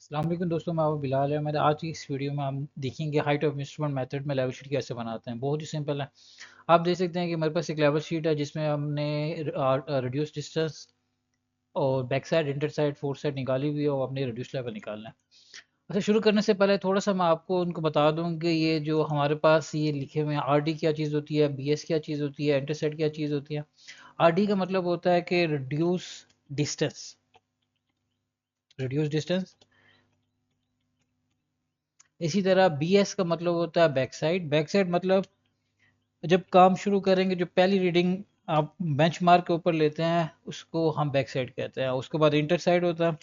अस्सलाम वालेकुम दोस्तों, मैं आपको बिलाल है। मेरे आज की इस वीडियो में हम देखेंगे हाइट ऑफ इंस्ट्रूमेंट मेथड में लेवल शीट कैसे बनाते हैं। बहुत ही सिंपल है। आप देख सकते हैं कि मेरे पास एक लेवल शीट है जिसमें हमने रिड्यूस डिस्टेंस और back side, inter side, four side निकाली हुई है और हमने रिड्यूस लेवल निकालना है। अच्छा, शुरू करने से पहले थोड़ा सा मैं आपको उनको बता दूं कि ये जो हमारे पास ये लिखे हुए हैं आर डी क्या चीज़ होती है, बी एस क्या चीज़ होती है, इंटर साइड क्या चीज़ होती है। आर डी का मतलब होता है कि रिड्यूस डिस्टेंस। Reduce distance. इसी तरह बी एस का मतलब होता है बैक साइड। बैक साइड मतलब जब काम शुरू करेंगे जो पहली रीडिंग आप बेंचमार्क के ऊपर लेते हैं उसको हम बैक साइड कहते हैं। उसके बाद इंटर साइड होता है।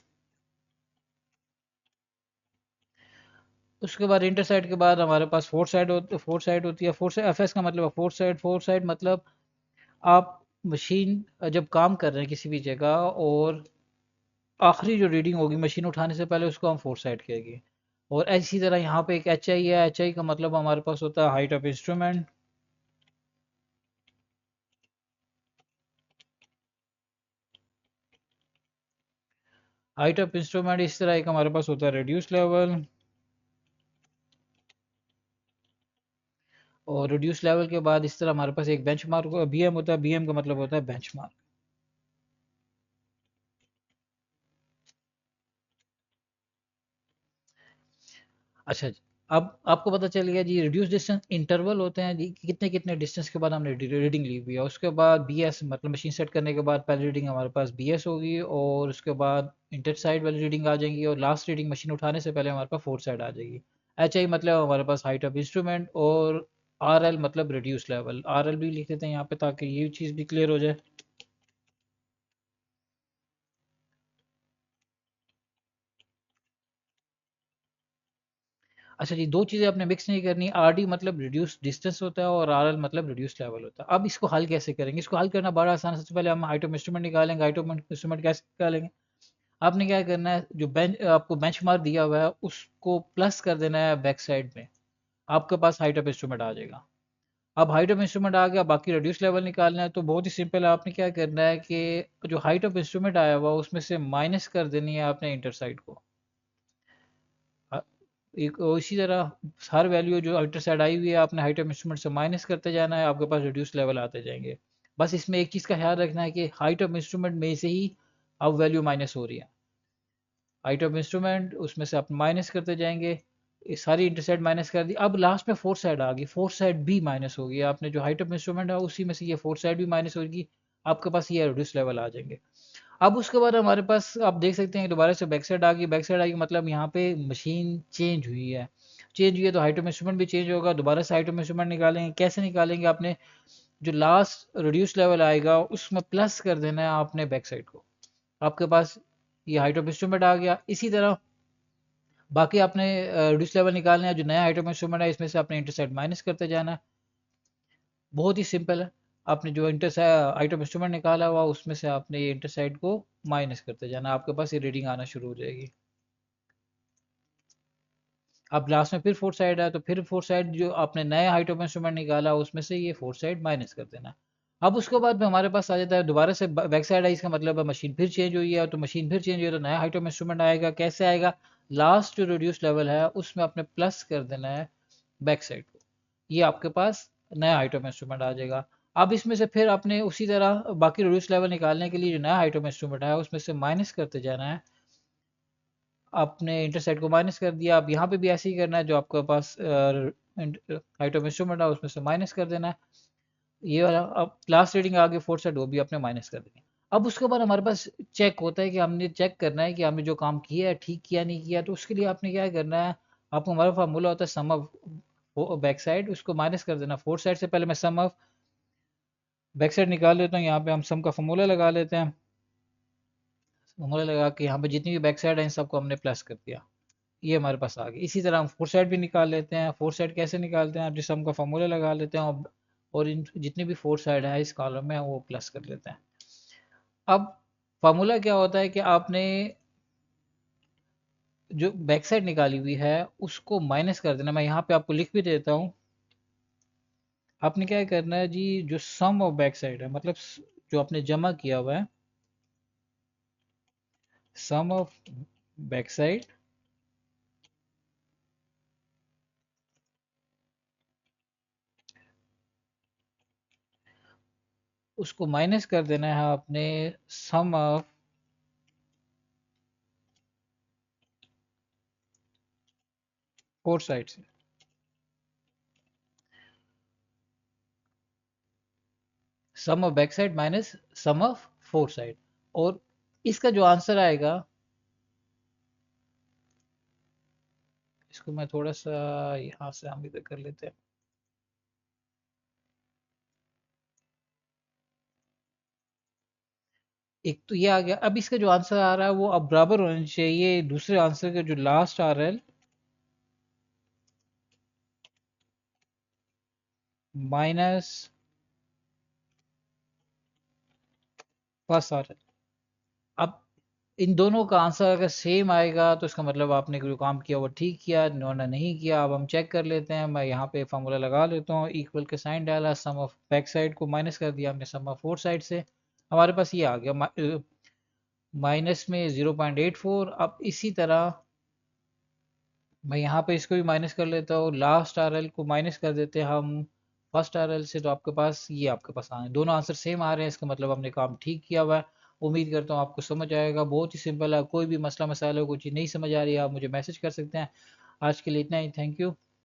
उसके बाद इंटर साइड के बाद हमारे पास फोर साइड होती है। फोर साइड एफ एस का मतलब है फोर साइड। फोर साइड मतलब आप मशीन जब काम कर रहे हैं किसी भी जगह और आखिरी जो रीडिंग होगी मशीन उठाने से पहले उसको हम फोर साइड कहेंगे। और इसी तरह यहाँ पे एक एच आई है। एच आई का मतलब हमारे पास होता है height of instrument. Height of instrument इस तरह एक हमारे पास होता है रिड्यूस लेवल। और रिड्यूस लेवल के बाद इस तरह हमारे पास एक बेंचमार्क बीएम होता है। बीएम का मतलब होता है बेंचमार्क। अच्छा जी। अब आपको पता चल गया जी, रिड्यूस डिस्टेंस इंटरवल होते हैं जी कि कितने कितने डिस्टेंस के बाद हमने रीडिंग ली हुई है। उसके बाद बीएस मतलब मशीन सेट करने के बाद पहली रीडिंग हमारे पास बीएस होगी और उसके बाद इंटर साइड वाली रीडिंग आ जाएंगी और लास्ट रीडिंग मशीन उठाने से पहले हमारे पास फोर साइड आ जाएगी। एच आई मतलब हमारे पास हाइट ऑफ इंस्ट्रूमेंट और आर एल मतलब रिड्यूस लेवल। आर एल भी लिख देते हैं यहाँ पे ताकि ये चीज़ भी क्लियर हो जाए। अच्छा जी, दो चीज़ें आपने मिक्स नहीं करनी। आर डी मतलब रिड्यूस डिस्टेंस होता है और आर एल मतलब रिड्यूस लेवल होता है। अब इसको हल कैसे करेंगे? इसको हल करना बड़ा आसान है। सबसे पहले हम हाइट ऑफ इंस्ट्रूमेंट निकालेंगे। हाइट ऑफ इंस्ट्रूमेंट कैसे निकालेंगे? आपने क्या करना है, जो आपको बेंच मार्क दिया हुआ है उसको प्लस कर देना है बैक साइड में। आपके पास हाइट ऑफ इंस्ट्रूमेंट आ जाएगा। अब हाइट ऑफ इंस्ट्रूमेंट आ गया, बाकी रिड्यूस लेवल निकालना है तो बहुत ही सिंपल है। आपने क्या करना है कि जो हाइट ऑफ इंस्ट्रूमेंट आया हुआ उसमें से माइनस कर देनी है आपने इंटर साइड को। एक और इसी तरह हर वैल्यू जो अल्टर साइड आई हुई है आपने हाइट ऑफ इंस्ट्रूमेंट से माइनस करते जाना है। आपके पास रिड्यूस लेवल आते जाएंगे। बस इसमें एक चीज़ का ख्याल रखना है कि हाइट ऑफ इंस्ट्रूमेंट में से ही अब वैल्यू माइनस हो रही है। हाइट ऑफ इंस्ट्रूमेंट उसमें से आप माइनस करते जाएंगे। ये सारी इंटर साइड माइनस कर दी। अब लास्ट में फोर साइड आ गई, फोर साइड भी माइनस हो गई। आपने जो हाइट ऑफ इंस्ट्रूमेंट है उसी में से ये फोर साइड भी माइनस होगी। आपके पास ये रिड्यूस लेवल आ जाएंगे। अब उसके बाद हमारे पास आप देख सकते हैं दोबारा से बैक साइड आ गई। बैक साइड आ गई मतलब यहाँ पे मशीन चेंज हुई है। चेंज हुई है तो हाइट ऑफ इंस्ट्रूमेंट भी चेंज होगा। दोबारा से हाइट ऑफ इंस्ट्रूमेंट निकालेंगे। कैसे निकालेंगे? आपने जो लास्ट रिड्यूस लेवल आएगा उसमें प्लस कर देना है आपने बैक साइड को। आपके पास ये हाइट ऑफ इंस्ट्रूमेंट आ गया। इसी तरह बाकी आपने रिड्यूस लेवल निकालना है। जो नया हाइट ऑफ इंस्ट्रूमेंट है इसमें से आपने इंटर साइड माइनस करते जाना है। बहुत ही सिंपल है। आपने जो इंटर हाइट ऑफ इंस्ट्रूमेंट निकाला हुआ उसमें से आपने ये इंटर साइड को माइनस करते जाना। आपके पास ये रीडिंग आना शुरू हो जाएगी। अब लास्ट में फिर फोर साइड है तो फिर फोर साइड जो आपने नया हाइट ऑफ इंस्ट्रूमेंट निकाला उसमें से ये फोर साइड माइनस कर देना। अब उसके बाद में हमारे पास आ जाता है दोबारा से बैक साइड है। इसका मतलब है मशीन फिर चेंज हुई है। तो मशीन फिर चेंज हुई है तो नया हाइट ऑफ इंस्ट्रूमेंट आएगा। कैसे आएगा? लास्ट जो रिड्यूस लेवल है उसमें आपने प्लस कर देना है बैक साइड को। ये आपके पास नया हाइट ऑफ इंस्ट्रूमेंट आ जाएगा। अब इसमें से फिर आपने उसी तरह बाकी रिड्यूस लेवल निकालने के लिए जो नया हाइट ऑफ इंस्ट्रूमेंट है उसमें से माइनस करते जाना है। आपने इंटरसेट को माइनस कर दिया। अब यहाँ पे भी ऐसे ही करना है। जो आपके पास हाइट ऑफ इंस्ट्रूमेंट है उसमें से माइनस कर देना है। ये वाला अब लास्ट रीडिंग आ गई फोर सेट, वो भी आपने माइनस कर देनी है। अब उसके बाद हमारे पास चेक होता है कि हमने चेक करना है कि हमने जो काम किया है ठीक किया नहीं किया। तो उसके लिए आपने क्या करना है, आपको हमारा फार्मूला होता है सम ऑफ बैक साइड, उसको माइनस कर देना फोर साइड से। पहले मैं सम ऑफ बैक साइड निकाल लेता हूँ। यहाँ पे हम सम का फार्मूला लगा लेते हैं। फार्मूला लगा के यहाँ पे जितनी भी बैक साइड है इन सबको हमने प्लस कर दिया। ये हमारे पास आ गई। इसी तरह हम फोर साइड भी निकाल लेते हैं। फोर साइड कैसे निकालते हैं? आप जिस सम का फार्मूला लगा लेते हैं और इन जितनी भी फोर साइड है इस कॉलम में वो प्लस कर लेते हैं। अब फार्मूला क्या होता है कि आपने जो बैक साइड निकाली हुई है उसको माइनस कर देना। मैं यहाँ पे आपको लिख भी देता हूँ। आपने क्या करना है जी, जो सम ऑफ बैक साइड है मतलब जो आपने जमा किया हुआ है, सम ऑफ बैक साइड उसको माइनस कर देना है आपने सम ऑफ फोर साइड से। Sum of back side minus sum of fore side. और इसका जो आंसर आएगा, इसको मैं थोड़ा सा यहाँ से हम इधर कर लेते हैं। एक तो ये आ गया। अब इसका जो आंसर आ रहा है वो अब बराबर होना चाहिए दूसरे आंसर के जो लास्ट आ रहा है माइनस फर्स्ट आ रहा है। अब इन दोनों का आंसर अगर सेम आएगा तो इसका मतलब आपने जो काम किया वो ठीक किया, इन्होंने नहीं किया। अब हम चेक कर लेते हैं। मैं यहाँ पे फॉर्मूला लगा लेता हूँ, इक्वल के साइन डाला, सम ऑफ बैक साइड को माइनस कर दिया हमने सम ऑफ फोर साइड से। हमारे पास ये आ गया माइनस में 0.84। अब इसी तरह मैं यहाँ पे इसको भी माइनस कर लेता हूँ, लास्ट आरएल को माइनस कर देते हैं हम फर्स्ट आरएल से। तो आपके पास ये आपके पास आए दोनों आंसर सेम आ रहे हैं, इसका मतलब हमने काम ठीक किया हुआ है। उम्मीद करता हूँ आपको समझ आएगा। बहुत ही सिंपल है। कोई भी मसला मसाला कोई चीज़ नहीं समझ आ रही है आप मुझे मैसेज कर सकते हैं। आज के लिए इतना ही। Thank you.